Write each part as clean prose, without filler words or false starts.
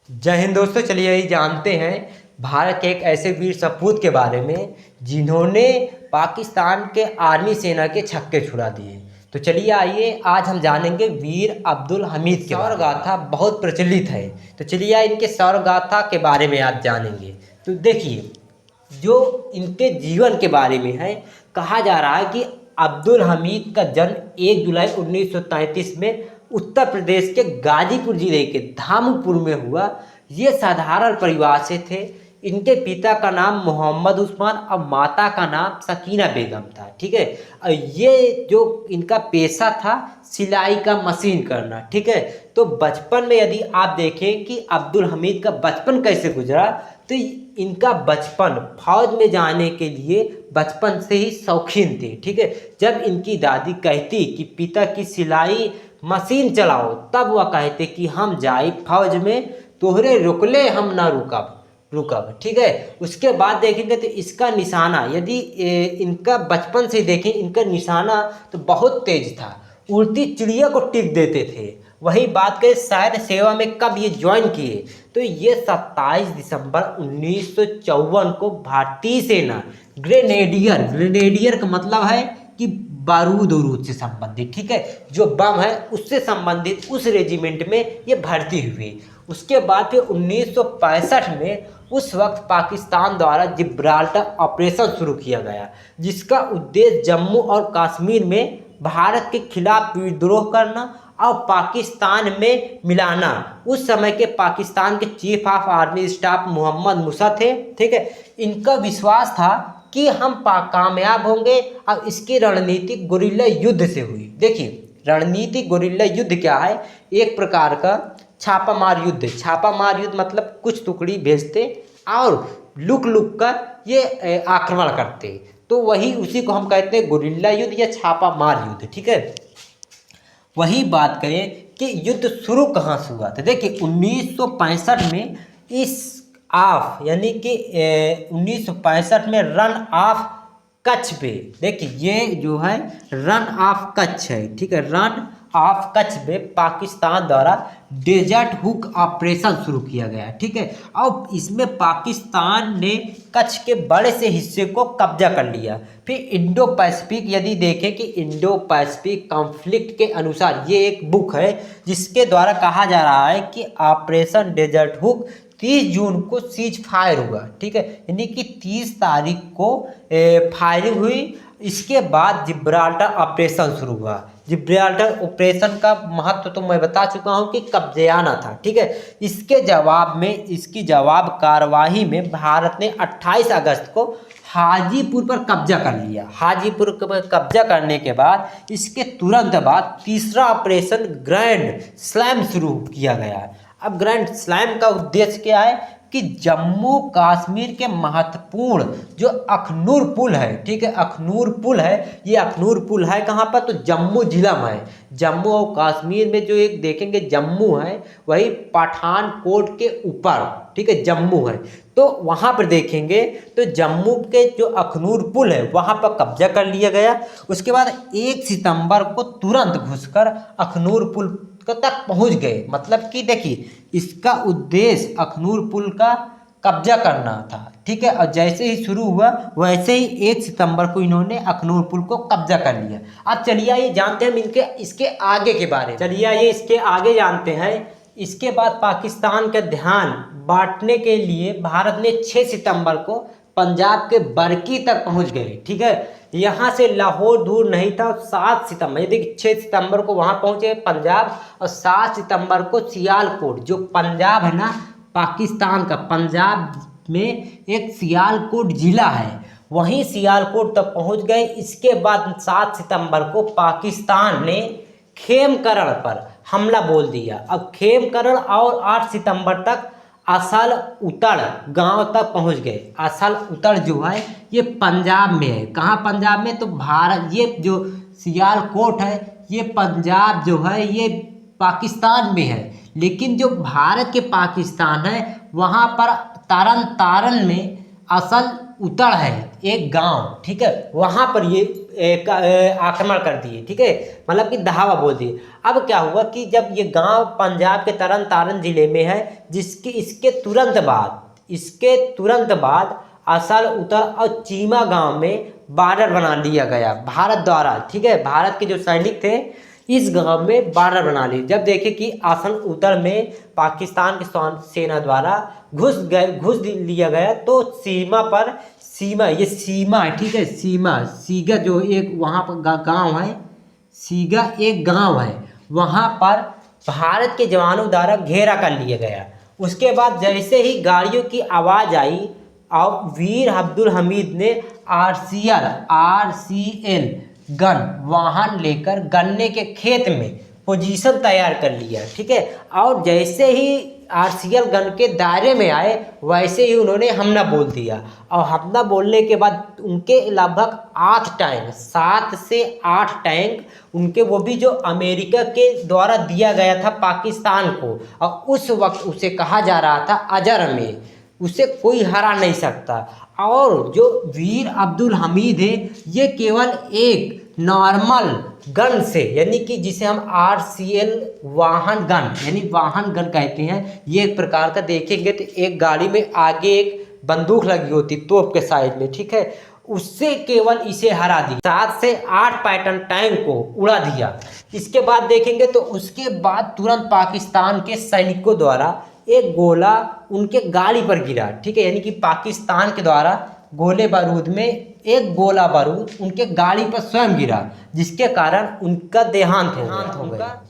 जय हिंद दोस्तों। चलिए यही जानते हैं भारत के एक ऐसे वीर सपूत के बारे में जिन्होंने पाकिस्तान के आर्मी सेना के छक्के छुड़ा दिए। तो चलिए आइए आज हम जानेंगे वीर अब्दुल हमीद के शौर्य गाथा बहुत प्रचलित है। तो चलिए इनके शौर्य गाथा के बारे में आज जानेंगे। तो देखिए जो इनके जीवन के बारे में है, कहा जा रहा है कि अब्दुल हमीद का जन्म 1 जुलाई 1933 में उत्तर प्रदेश के गाजीपुर जिले के धामुपुर में हुआ। ये साधारण परिवार से थे। इनके पिता का नाम मोहम्मद उस्मान और माता का नाम सकीना बेगम था। ठीक है, और ये जो इनका पेशा था सिलाई का मशीन करना। ठीक है, तो बचपन में यदि आप देखें कि अब्दुल हमीद का बचपन कैसे गुजरा, तो इनका बचपन फौज में जाने के लिए बचपन से ही शौकीन थे। ठीक है, जब इनकी दादी कहती कि पिता की सिलाई मशीन चलाओ, तब वह कहते कि हम जाए फौज में, तोहरे रुकले हम ना रुकब। ठीक है, उसके बाद देखेंगे तो इसका निशाना यदि इनका बचपन से देखें, इनका निशाना तो बहुत तेज था, उड़ती चिड़िया को टिक देते थे। वही बात करें सैन्य सेवा में कब ये ज्वाइन किए, तो ये 27 दिसंबर 1954 को भारतीय सेना ग्रेनेडियर का मतलब है कि बारूद उरूद से संबंधित, ठीक है, जो बम है उससे संबंधित उस रेजिमेंट में ये भर्ती हुई। उसके बाद फिर 1965 में उस वक्त पाकिस्तान द्वारा जिब्राल्टर ऑपरेशन शुरू किया गया, जिसका उद्देश्य जम्मू और कश्मीर में भारत के खिलाफ विद्रोह करना और पाकिस्तान में मिलाना। उस समय के पाकिस्तान के chief of army staff Mohammad Musa थे। ठीक है, इनका विश्वास था कि हम कामयाब होंगे और इसकी रणनीतिक गुरिल्ला युद्ध से हुई। देखिए रणनीतिक गुरिल्ला युद्ध क्या है, एक प्रकार का छापामार युद्ध। छापामार युद्ध मतलब कुछ टुकड़ी भेजते और लुक कर ये आक्रमण करते, तो वही उसी को हम कहते हैं गुरिल्ला युद्ध या छापामार युद्ध। ठीक है, वही बात करें कि युद्ध शुरू कहाँ से हुआ था। देखिए 1965 में इस ऑफ यानी कि 1965 में रन ऑफ कच्छ पे, देखिए ये जो है रन ऑफ कच्छ है। ठीक है, रन ऑफ कच्छ पे पाकिस्तान द्वारा डेजर्ट हुक ऑपरेशन शुरू किया गया। ठीक है, और इसमें पाकिस्तान ने कच्छ के बड़े से हिस्से को कब्जा कर लिया। फिर इंडो पैसिफिक यदि देखें कि इंडो पैसिफिक कॉन्फ्लिक्ट के अनुसार ये एक बुक है जिसके द्वारा कहा जा रहा है कि ऑपरेशन डेजर्ट हुक 30 जून को सीज फायर हुआ। ठीक है, यानी कि 30 तारीख को फायरिंग हुई। इसके बाद जिब्राल्टर ऑपरेशन शुरू हुआ। जिब्राल्टर ऑपरेशन का महत्व तो मैं बता चुका हूं कि कब्जेयाना था। ठीक है, इसकी जवाब कार्रवाई में भारत ने 28 अगस्त को हाजीपुर पर कब्जा कर लिया। हाजीपुर पर कब्जा करने के बाद इसके तुरंत बाद तीसरा ऑपरेशन ग्रैंड स्लैम शुरू किया गया। अब ग्रैंड स्लैम का उद्देश्य क्या है कि जम्मू कश्मीर के महत्वपूर्ण जो अखनूर पुल है, ठीक है, अखनूर पुल है, ये अखनूर पुल है कहाँ पर, तो जम्मू जिला में है। जम्मू और कश्मीर में जो एक देखेंगे जम्मू है, वही पठानकोट के ऊपर, ठीक है, जम्मू है। तो वहाँ पर देखेंगे तो जम्मू के जो अखनूर पुल है वहाँ पर कब्जा कर लिया गया। उसके बाद 1 सितंबर को तुरंत घुसकर अखनूर पुल तक पहुंच गए। मतलब कि देखिए इसका उद्देश्य अखनूर पुल का कब्जा करना था। ठीक है, और जैसे ही शुरू हुआ वैसे ही 1 सितंबर को इन्होंने अखनूर पुल को कब्जा कर लिया। अब चलिए ये जानते हैं इनके इसके आगे के बारे में। चलिए ये इसके आगे जानते हैं। इसके बाद पाकिस्तान का ध्यान बांटने के लिए भारत ने 6 सितंबर को पंजाब के बरकी तक पहुंच गए। ठीक है, यहाँ से लाहौर दूर नहीं था। 7 सितंबर देखिए 6 सितंबर को वहाँ पहुँचे पंजाब, और 7 सितंबर को सियालकोट, जो पंजाब है ना पाकिस्तान का, पंजाब में एक सियालकोट जिला है, वहीं सियालकोट तक पहुँच गए। इसके बाद 7 सितंबर को पाकिस्तान ने खेमकरण पर हमला बोल दिया। अब खेमकरण और 8 सितंबर तक असल उतड़ गांव तक पहुंच गए। असल उतड़ जो है ये पंजाब में है। कहाँ पंजाब में, तो भारत, ये जो सियालकोट है ये पंजाब जो है ये पाकिस्तान में है। लेकिन जो भारत के पाकिस्तान है वहाँ पर तारन में असल उतड़ है एक गांव। ठीक है, वहाँ पर ये आक्रमण कर दिए, ठीक है, मतलब कि धावा बोल दिए। अब क्या हुआ कि जब ये गांव पंजाब के तरन तारण जिले में है, इसके तुरंत बाद असल, उत्तर और चीमा गांव में बॉर्डर बना लिया गया भारत द्वारा, ठीक है। भारत के जो सैनिक थे इस गांव में बॉर्डर बना ली। जब देखे कि आसन उत्तर में पाकिस्तान की सेना द्वारा घुस लिया गया, तो ये सीमा है, ठीक है, सीगा जो एक वहाँ पर गांव है, सीगा एक गांव है, वहाँ पर भारत के जवानों द्वारा घेरा कर लिया गया। उसके बाद जैसे ही गाड़ियों की आवाज़ आई और वीर अब्दुल हमीद ने RCL गन वाहन लेकर गन्ने के खेत में पोजीशन तैयार कर लिया, ठीक है। और जैसे ही RCL गन के दायरे में आए, वैसे ही उन्होंने हमला बोल दिया। और हमला बोलने के बाद उनके लगभग 7 से 8 टैंक उनके, वो भी जो अमेरिका के द्वारा दिया गया था पाकिस्तान को, और उस वक्त उसे कहा जा रहा था अजर में, उसे कोई हरा नहीं सकता। और जो वीर अब्दुल हमीद है, ये केवल एक नॉर्मल गन से, यानी कि जिसे हम RCL वाहन गन, यानी वाहन गन कहते हैं, ये एक प्रकार का देखेंगे तो एक गाड़ी में आगे एक बंदूक लगी होती तोप के साइड में, ठीक है, उससे केवल इसे हरा दिया। 7 से 8 पैटर्न टैंक को उड़ा दिया। इसके बाद देखेंगे तो उसके बाद तुरंत पाकिस्तान के सैनिकों द्वारा एक गोला उनके गाड़ी पर गिरा, ठीक है, यानी कि पाकिस्तान के द्वारा गोले बारूद में एक गोला बारूद उनके गाड़ी पर स्वयं गिरा, जिसके कारण उनका देहांत हो गया।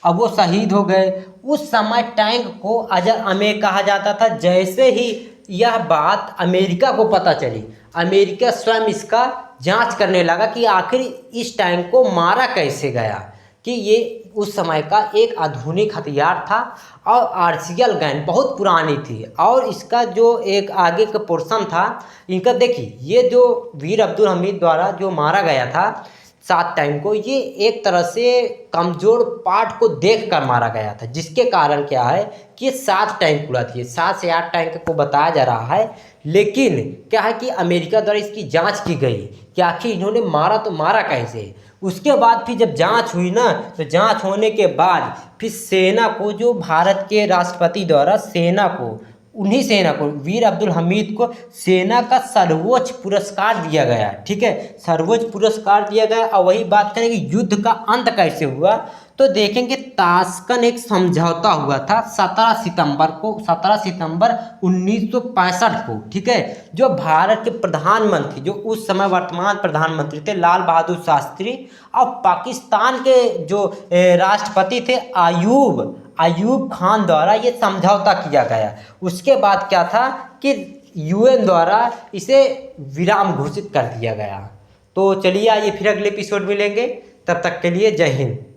अब वो शहीद हो गए। उस समय टैंक को अजर अमेर कहा जाता था। जैसे ही यह बात अमेरिका को पता चली, अमेरिका स्वयं इसका जांच करने लगा कि आखिर इस टैंक को मारा कैसे गया, कि ये उस समय का एक आधुनिक हथियार था और RCL गन बहुत पुरानी थी। और इसका जो एक आगे का पोर्शन था इनका, देखिए, ये जो वीर अब्दुल हमीद द्वारा जो मारा गया था 7 टैंक को, ये एक तरह से कमज़ोर पार्ट को देख कर मारा गया था, जिसके कारण क्या है कि 7 टैंक उड़ा दिए। 7 से 8 टैंक को बताया जा रहा है, लेकिन क्या है कि अमेरिका द्वारा इसकी जांच की गई कि आखिर इन्होंने मारा तो मारा कैसे। उसके बाद फिर जब जांच हुई ना, तो जांच होने के बाद फिर सेना को, जो भारत के राष्ट्रपति द्वारा सेना को वीर अब्दुल हमीद को सेना का सर्वोच्च पुरस्कार दिया गया, ठीक है, सर्वोच्च पुरस्कार दिया गया। और वही बात करें कि युद्ध का अंत कैसे हुआ, तो देखेंगे ताशकंद एक समझौता हुआ था 17 सितंबर 1965 को, ठीक है। जो भारत के प्रधानमंत्री, जो उस समय वर्तमान प्रधानमंत्री थे लाल बहादुर शास्त्री, और पाकिस्तान के जो राष्ट्रपति थे अयूब खान द्वारा ये समझौता किया गया। उसके बाद क्या था कि UN द्वारा इसे विराम घोषित कर दिया गया। तो चलिए आइए फिर अगले एपिसोड में मिलेंगे, तब तक के लिए जय हिंद।